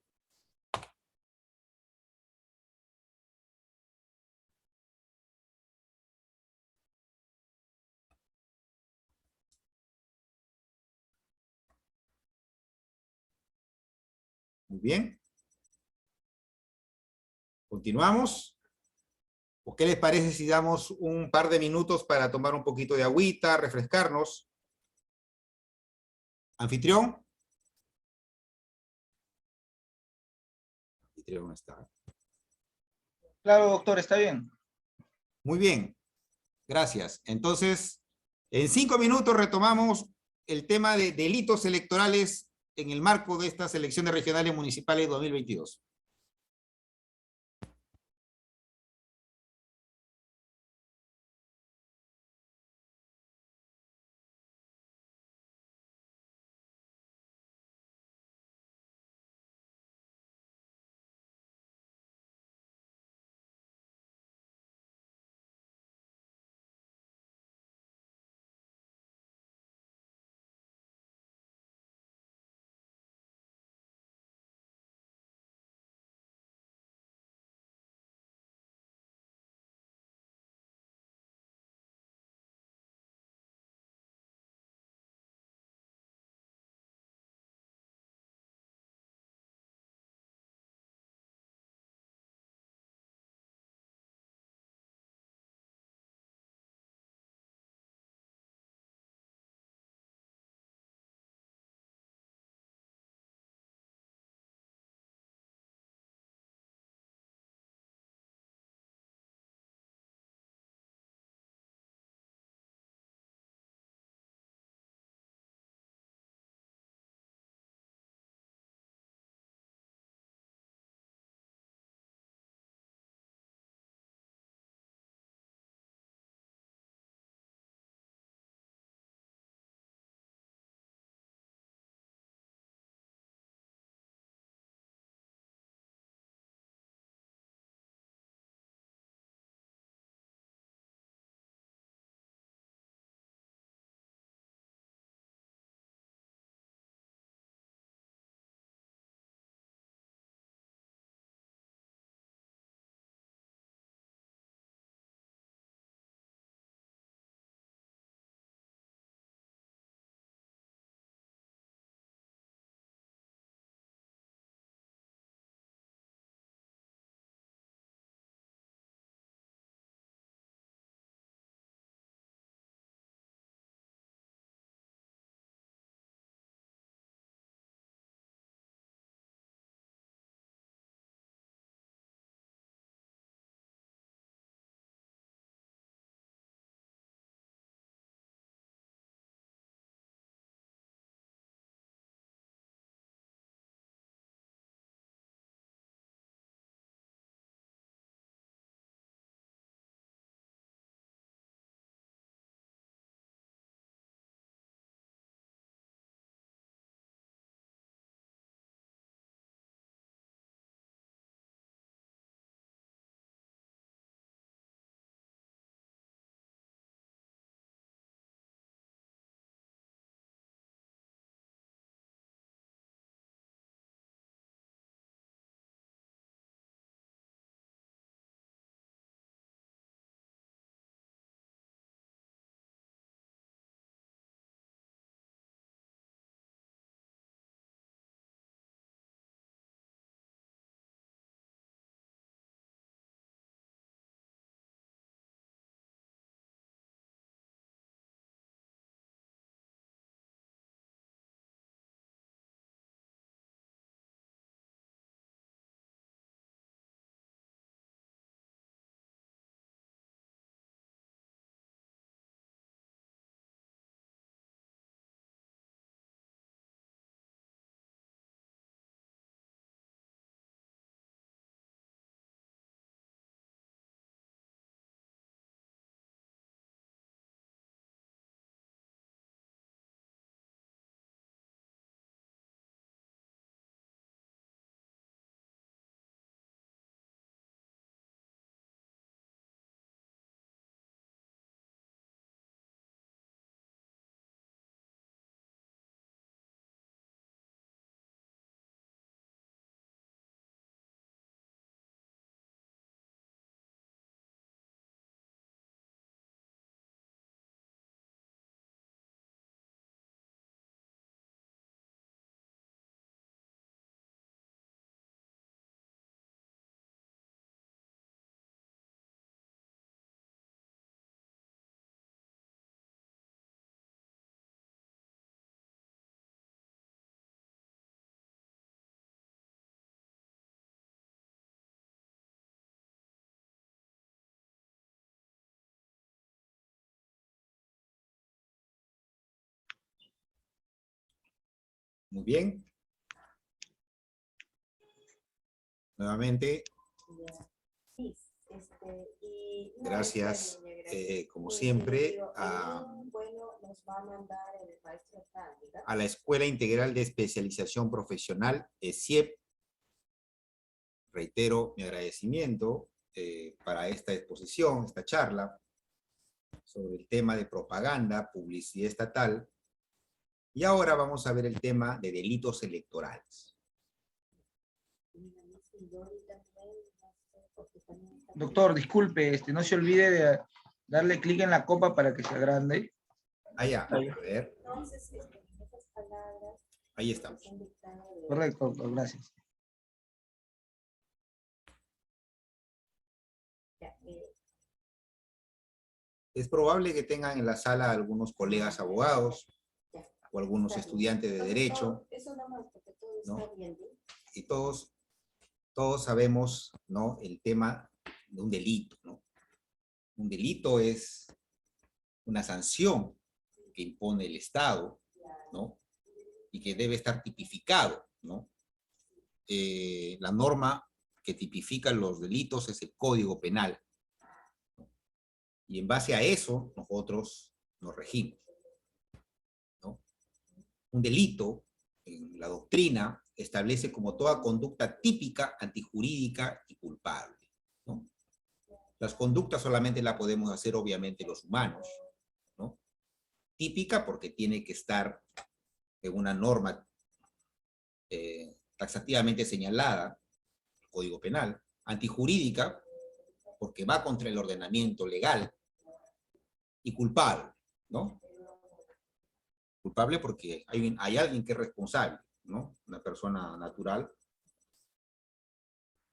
Speaker 2: Muy bien. Continuamos. ¿O qué les parece si damos un par de minutos para tomar un poquito de agüita, refrescarnos? ¿Anfitrión? Anfitrión no está.
Speaker 1: Claro, doctor, está bien.
Speaker 2: Muy bien, gracias. Entonces, en 5 minutos retomamos el tema de delitos electorales en el marco de estas elecciones regionales municipales 2022. Muy bien. Nuevamente, gracias, como siempre, a la Escuela Integral de Especialización Profesional, ESIEP. Reitero mi agradecimiento para esta exposición, esta charla, sobre el tema de propaganda, publicidad estatal. Y ahora vamos a ver el tema de delitos electorales.
Speaker 1: Doctor, disculpe, no se olvide de darle clic en la copa para que se agrande.
Speaker 2: Allá,
Speaker 1: Ahí.
Speaker 2: a ver. Ahí estamos.
Speaker 1: Correcto, doctor, gracias.
Speaker 2: Es probable que tengan en la sala algunos colegas abogados o algunos estudiantes de derecho, ¿no? Y todos sabemos, ¿no?, el tema de un delito, ¿no? Un delito es una sanción que impone el Estado, ¿no? Y que debe estar tipificado, ¿no? La norma que tipifica los delitos es el Código Penal. Y en base a eso, nosotros nos regimos, ¿no? Un delito, en la doctrina, establece como toda conducta típica, antijurídica y culpable, ¿no? Las conductas solamente las podemos hacer, obviamente, los humanos, ¿no? Típica porque tiene que estar en una norma taxativamente señalada, el Código Penal. Antijurídica porque va contra el ordenamiento legal. Y culpable, ¿no? Culpable porque hay alguien que es responsable, ¿no? Una persona natural,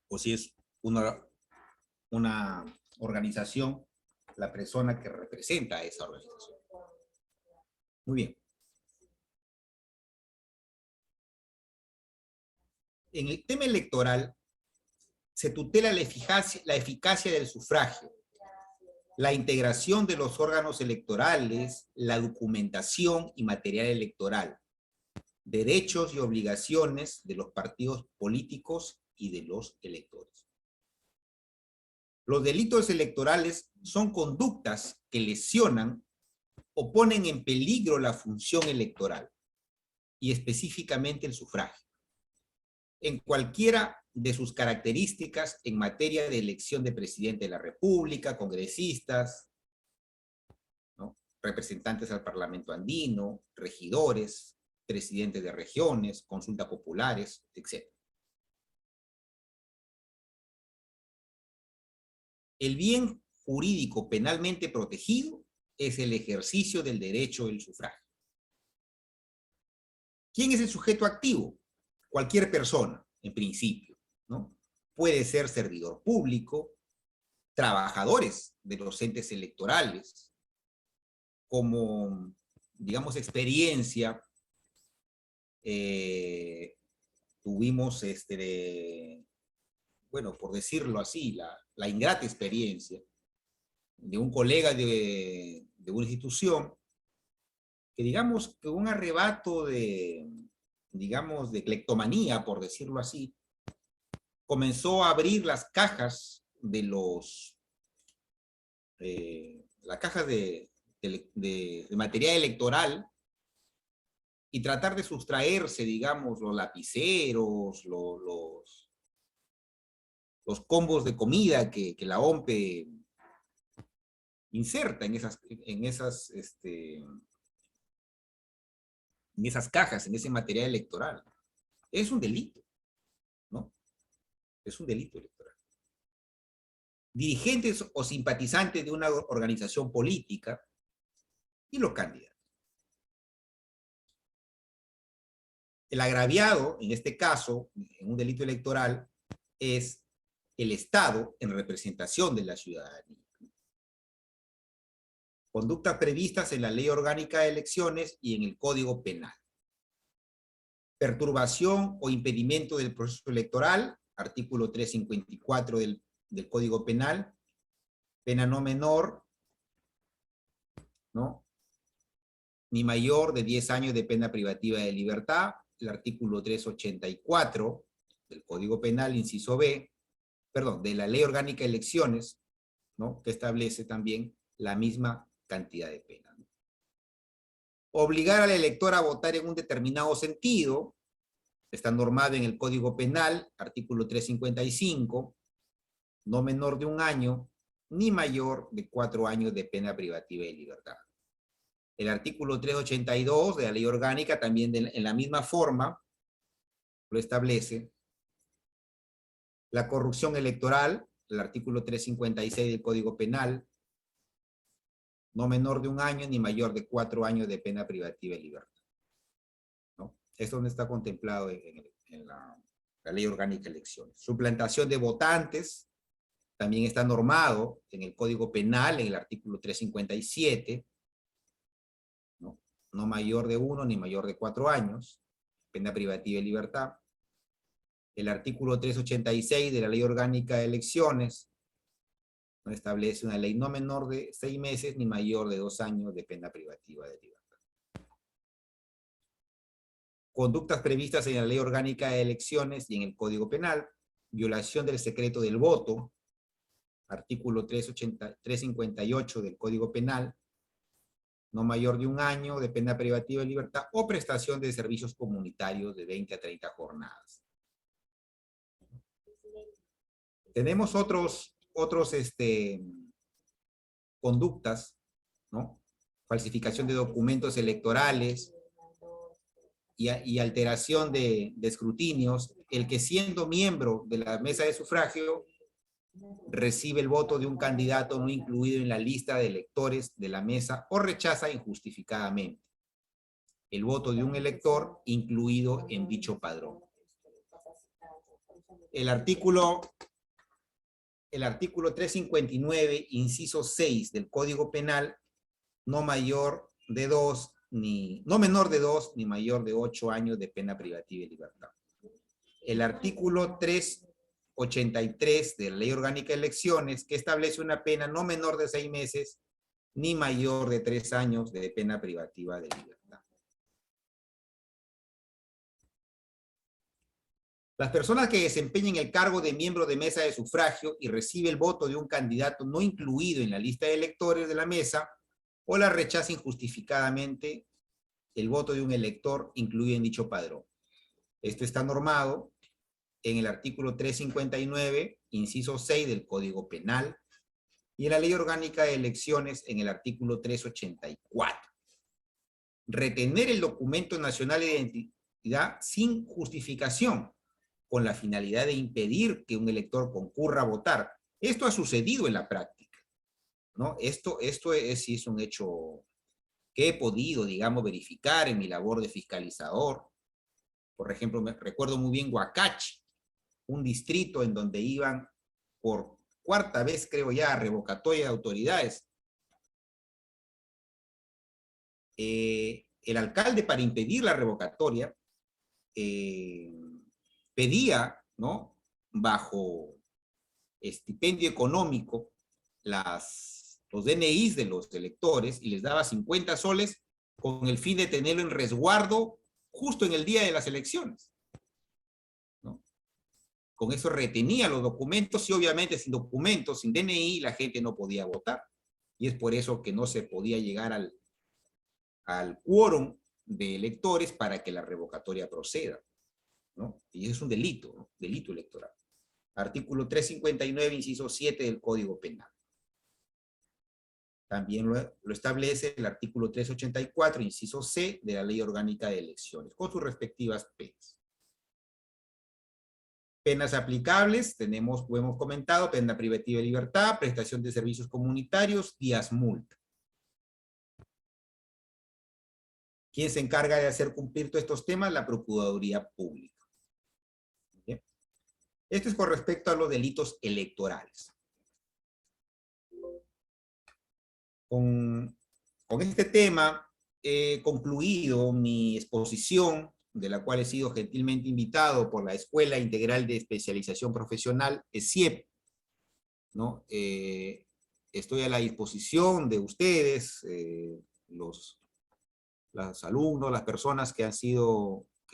Speaker 2: o si es una organización, la persona que representa a esa organización. Muy bien. En el tema electoral, se tutela la eficacia del sufragio, la integración de los órganos electorales, la documentación y material electoral, derechos y obligaciones de los partidos políticos y de los electores. Los delitos electorales son conductas que lesionan o ponen en peligro la función electoral y específicamente el sufragio, en cualquiera de sus características en materia de elección de presidente de la República, congresistas, ¿no?, representantes al Parlamento andino, regidores, presidentes de regiones, consultas populares, etc. El bien jurídico penalmente protegido es el ejercicio del derecho del sufragio. ¿Quién es el sujeto activo? Cualquier persona, en principio, ¿no? Puede ser servidor público, trabajadores de los entes electorales, como, digamos, experiencia, tuvimos, bueno, por decirlo así, la ingrata experiencia de un colega de una institución que, digamos, que un arrebato de, digamos, de cleptomanía, por decirlo así, comenzó a abrir las cajas de las cajas de material electoral y tratar de sustraerse, digamos, los lapiceros, los combos de comida que la OMPE inserta en esas cajas, en ese material electoral. Es un delito, ¿no? Es un delito electoral. Dirigentes o simpatizantes de una organización política y los candidatos. El agraviado, en este caso, en un delito electoral, es el Estado en representación de la ciudadanía. Conductas previstas en la Ley Orgánica de Elecciones y en el Código Penal. Perturbación o impedimento del proceso electoral, artículo 354 del Código Penal, pena no menor, ¿no?, ni mayor de 10 años de pena privativa de libertad, el artículo 384 del Código Penal, inciso B, perdón, de la Ley Orgánica de Elecciones, ¿no? Que establece también la misma cantidad de pena, ¿no? Obligar al elector a votar en un determinado sentido, está normado en el Código Penal, artículo 355, no menor de 1 año, ni mayor de 4 años de pena privativa de libertad. El artículo 382 de la Ley Orgánica también en la misma forma lo establece. La corrupción electoral, el artículo 356 del Código Penal, no menor de 1 año ni mayor de 4 años de pena privativa de libertad, ¿no? Esto no está contemplado en la Ley Orgánica de Elecciones. Suplantación de votantes también está normado en el Código Penal, en el artículo 357, ¿no? No mayor de 1 ni mayor de 4 años, pena privativa de libertad. El artículo 386 de la Ley Orgánica de Elecciones, ¿no? Establece una ley no menor de 6 meses ni mayor de 2 años de pena privativa de libertad. Conductas previstas en la Ley Orgánica de Elecciones y en el Código Penal, violación del secreto del voto, artículo 358 del Código Penal, no mayor de 1 año de pena privativa de libertad o prestación de servicios comunitarios de 20 a 30 jornadas. Tenemos otros conductas, ¿no? Falsificación de documentos electorales y alteración de escrutinios. El que siendo miembro de la mesa de sufragio recibe el voto de un candidato no incluido en la lista de electores de la mesa o rechaza injustificadamente el voto de un elector incluido en dicho padrón. El artículo 359, inciso 6 del Código Penal, no menor de 2 ni mayor de 8 años de pena privativa de libertad. El artículo 383 de la Ley Orgánica de Elecciones, que establece una pena no menor de 6 meses ni mayor de 3 años de pena privativa de libertad. Las personas que desempeñen el cargo de miembro de mesa de sufragio y recibe el voto de un candidato no incluido en la lista de electores de la mesa o la rechaza injustificadamente el voto de un elector incluido en dicho padrón. Esto está normado en el artículo 359, inciso 6 del Código Penal y en la Ley Orgánica de Elecciones en el artículo 384. Retener el documento nacional de identidad sin justificación con la finalidad de impedir que un elector concurra a votar. Esto ha sucedido en la práctica, ¿no? Esto es un hecho que he podido, digamos, verificar en mi labor de fiscalizador. Por ejemplo, me recuerdo muy bien Huacachi, un distrito en donde iban por 4ª vez, creo ya, a revocatoria de autoridades. El alcalde, para impedir la revocatoria, pedía, ¿no?, bajo estipendio económico los DNIs de los electores y les daba 50 soles con el fin de tenerlo en resguardo justo en el día de las elecciones, ¿no? Con eso retenía los documentos y obviamente sin documentos, sin DNI, la gente no podía votar. Y es por eso que no se podía llegar al quórum de electores para que la revocatoria proceda, ¿no? Y eso es un delito, ¿no? Delito electoral. Artículo 359, inciso 7 del Código Penal. También lo establece el artículo 384, inciso C de la Ley Orgánica de Elecciones, con sus respectivas penas. Penas aplicables, hemos comentado, pena privativa de libertad, prestación de servicios comunitarios, días multa. ¿Quién se encarga de hacer cumplir todos estos temas? La Procuraduría Pública. ¿Bien? Esto es con respecto a los delitos electorales. Con este tema he concluido mi exposición, de la cual he sido gentilmente invitado por la Escuela Integral de Especialización Profesional, ESIEP, ¿no? Estoy a la disposición de ustedes, los alumnos, las personas que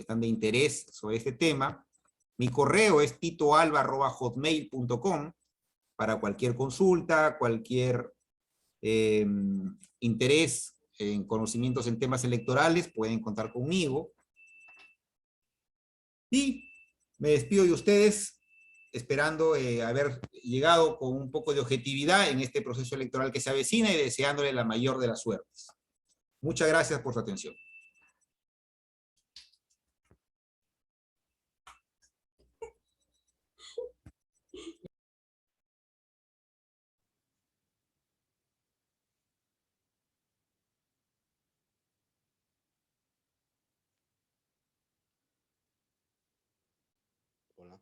Speaker 2: que están de interés sobre este tema. Mi correo es titoalba@hotmail.com para cualquier consulta, cualquier interés en conocimientos en temas electorales, pueden contar conmigo. Y me despido de ustedes esperando haber llegado con un poco de objetividad en este proceso electoral que se avecina y deseándole la mayor de las suertes. Muchas gracias por su atención.
Speaker 4: Hola.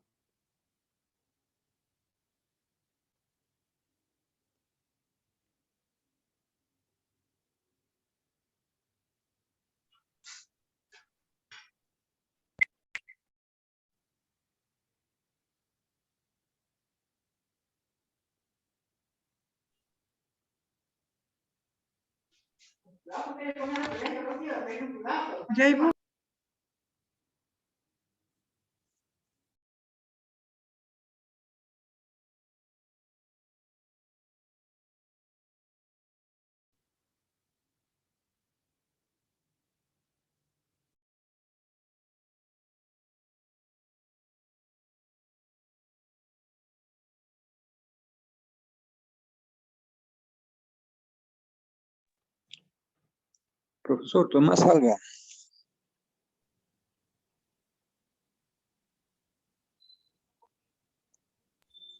Speaker 5: Profesor Tomás Alba,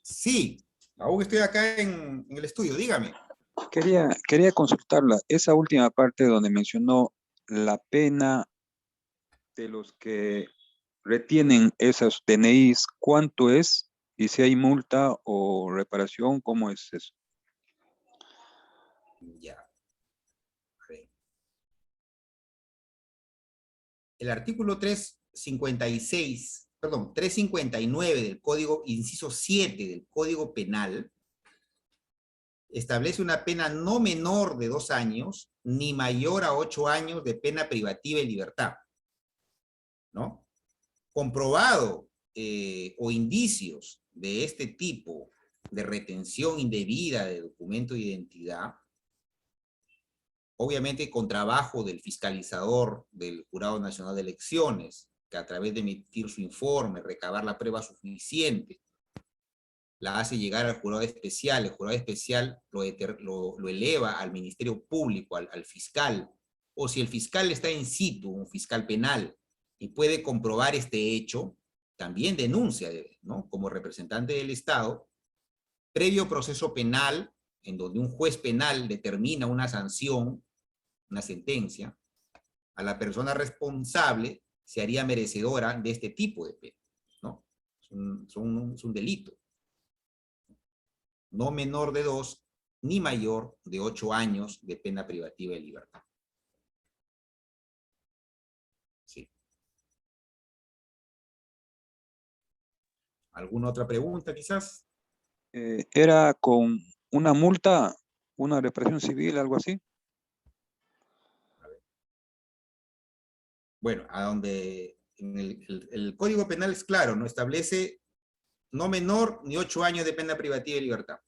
Speaker 2: Sí, aún estoy acá en el estudio, dígame.
Speaker 5: quería consultarla. Esa última parte donde mencionó la pena de los que retienen esos DNIs, ¿cuánto es? Y si hay multa o reparación, ¿cómo es eso?
Speaker 2: Ya. A ver. El artículo 356, perdón, 359 del Código, inciso 7 del Código Penal, establece una pena no menor de 2 años, ni mayor a 8 años de pena privativa de libertad, ¿no? Comprobado o indicios de este tipo de retención indebida de documento de identidad, obviamente con trabajo del fiscalizador del Jurado Nacional de Elecciones, que a través de emitir su informe, recabar la prueba suficiente, la hace llegar al jurado especial, el jurado especial lo eleva al Ministerio Público, al fiscal, o si el fiscal está in situ, un fiscal penal, y puede comprobar este hecho, también denuncia, ¿no? Como representante del Estado, previo proceso penal, en donde un juez penal determina una sanción, una sentencia, a la persona responsable se haría merecedora de este tipo de pena, ¿no? Es un delito. No menor de 2, ni mayor de 8 años de pena privativa de libertad. Sí. ¿Alguna otra pregunta quizás?
Speaker 5: ¿Era con una multa, una reparación civil, algo así?
Speaker 2: Bueno, a donde en el Código Penal es claro, no establece no menor ni 8 años de pena privativa de libertad.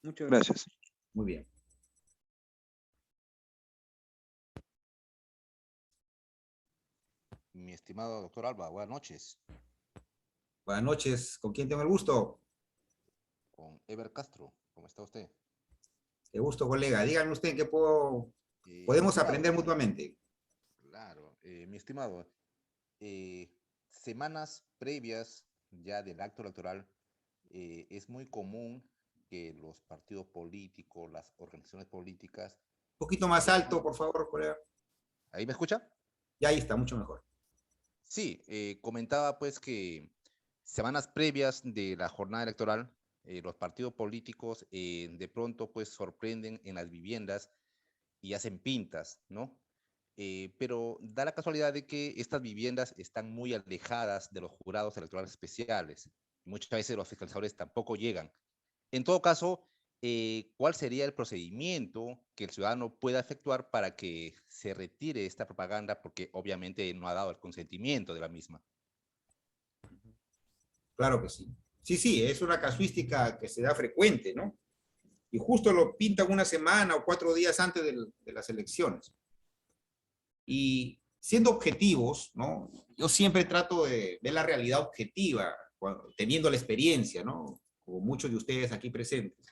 Speaker 5: Muchas gracias.
Speaker 2: Muy bien.
Speaker 4: Mi estimado doctor Alba, buenas noches.
Speaker 2: Buenas noches, ¿con quién tengo el gusto?
Speaker 4: Con Ever Castro, ¿cómo está usted?
Speaker 2: Qué gusto, colega. Díganme usted qué
Speaker 4: Mi
Speaker 2: podemos
Speaker 4: estimado,
Speaker 2: aprender mutuamente.
Speaker 4: claro, mi estimado, eh, semanas previas ya del acto electoral, es muy común que los partidos políticos, las organizaciones políticas,
Speaker 2: Un poquito más alto,
Speaker 4: demandan...
Speaker 2: por favor, colega.
Speaker 4: ¿Ahí me escucha?
Speaker 2: Ya ahí está, mucho mejor.
Speaker 4: Sí, comentaba pues que semanas previas de la jornada electoral, los partidos políticos de pronto pues sorprenden en las viviendas y hacen pintas, ¿no? Pero da la casualidad de que estas viviendas están muy alejadas de los jurados electorales especiales. Muchas veces los fiscalizadores tampoco llegan. En todo caso, ¿cuál sería el procedimiento que el ciudadano pueda efectuar para que se retire esta propaganda? Porque obviamente no ha dado el consentimiento de la misma.
Speaker 2: Claro que sí. Sí, sí, es una casuística que se da frecuente, ¿no? Y justo lo pintan una semana o 4 días antes de las elecciones. Y siendo objetivos, ¿no? Yo siempre trato de ver la realidad objetiva, teniendo la experiencia, ¿no? Como muchos de ustedes aquí presentes.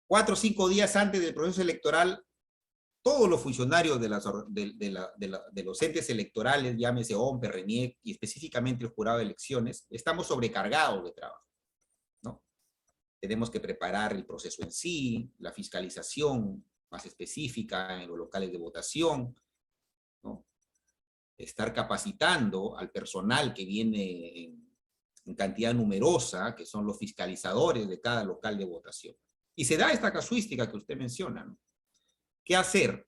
Speaker 2: 4 o 5 días antes del proceso electoral, todos los funcionarios de los entes electorales, llámese OMPE, RENIEC y específicamente el jurado de elecciones, estamos sobrecargados de trabajo, ¿no? Tenemos que preparar el proceso en sí, la fiscalización más específica en los locales de votación, ¿no? Estar capacitando al personal que viene en cantidad numerosa, que son los fiscalizadores de cada local de votación. Y se da esta casuística que usted menciona, ¿no? ¿Qué hacer?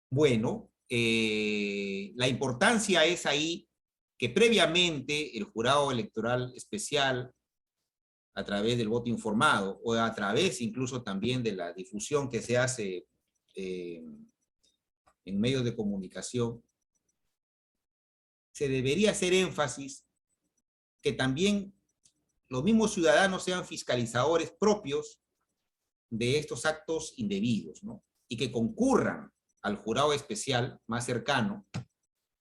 Speaker 2: Bueno, la importancia es ahí que previamente el jurado electoral especial, a través del voto informado o a través incluso también de la difusión que se hace en medios de comunicación, se debería hacer énfasis que también los mismos ciudadanos sean fiscalizadores propios de estos actos indebidos, ¿no? Y que concurran al jurado especial más cercano,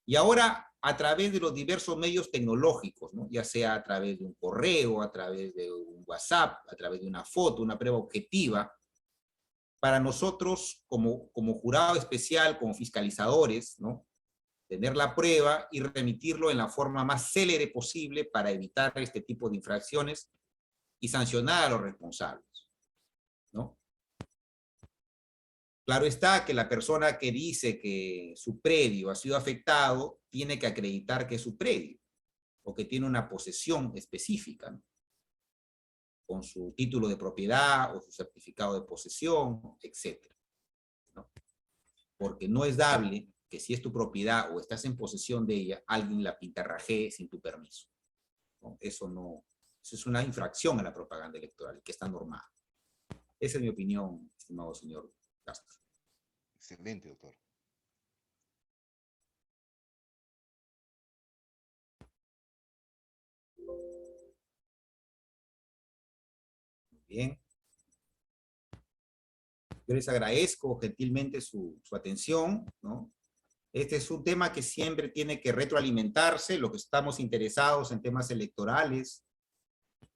Speaker 2: y ahora a través de los diversos medios tecnológicos, ¿no? Ya sea a través de un correo, a través de un WhatsApp, a través de una foto, una prueba objetiva, para nosotros como jurado especial, como fiscalizadores, ¿no? Tener la prueba y remitirlo en la forma más célere posible para evitar este tipo de infracciones y sancionar a los responsables, ¿no? Claro está que la persona que dice que su predio ha sido afectado tiene que acreditar que es su predio o que tiene una posesión específica, ¿no? Con su título de propiedad o su certificado de posesión, etc., ¿no? Porque no es dable que si es tu propiedad o estás en posesión de ella, alguien la pintarrajee sin tu permiso, ¿no? Eso es una infracción a la propaganda electoral que está normada. Esa es mi opinión, estimado señor Castro.
Speaker 4: Excelente, doctor.
Speaker 2: Bien. Yo les agradezco gentilmente su atención, ¿no? Este es un tema que siempre tiene que retroalimentarse, lo que estamos interesados en temas electorales.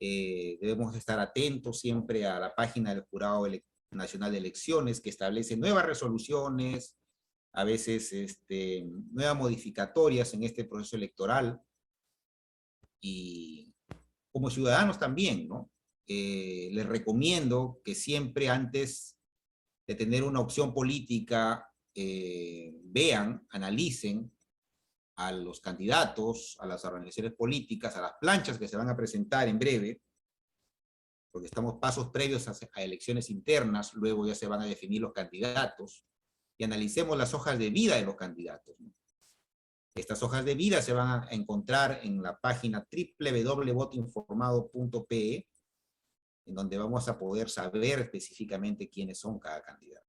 Speaker 2: Debemos estar atentos siempre a la página del Jurado Nacional de Elecciones, que establece nuevas resoluciones, a veces nuevas modificatorias en este proceso electoral. Y como ciudadanos también, ¿no? Les recomiendo que siempre antes de tener una opción política, vean, analicen a los candidatos, a las organizaciones políticas, a las planchas que se van a presentar en breve, porque estamos pasos previos a elecciones internas, luego ya se van a definir los candidatos, y analicemos las hojas de vida de los candidatos, ¿no? Estas hojas de vida se van a encontrar en la página www.votoinformado.pe, en donde vamos a poder saber específicamente quiénes son cada candidato.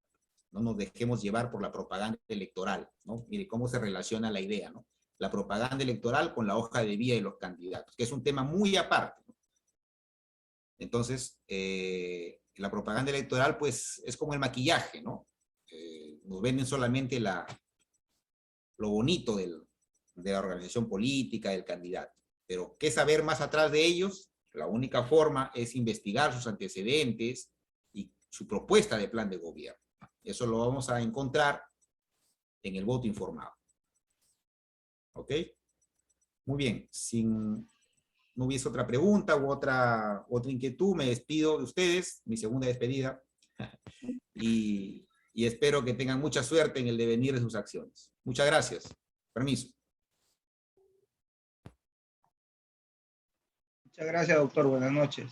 Speaker 2: No nos dejemos llevar por la propaganda electoral, ¿no? Mire cómo se relaciona la idea, ¿no? La propaganda electoral con la hoja de vida de los candidatos, que es un tema muy aparte, ¿no? Entonces, la propaganda electoral, pues, es como el maquillaje, ¿no? Nos venden solamente lo bonito de la organización política, del candidato. Pero, ¿qué saber más atrás de ellos? La única forma es investigar sus antecedentes y su propuesta de plan de gobierno. Eso lo vamos a encontrar en el voto informado. ¿Ok? Muy bien. Si no hubiese otra pregunta u otra inquietud, me despido de ustedes, mi segunda despedida, y espero que tengan mucha suerte en el devenir de sus acciones. Muchas gracias. Permiso.
Speaker 1: Muchas gracias, doctor. Buenas noches.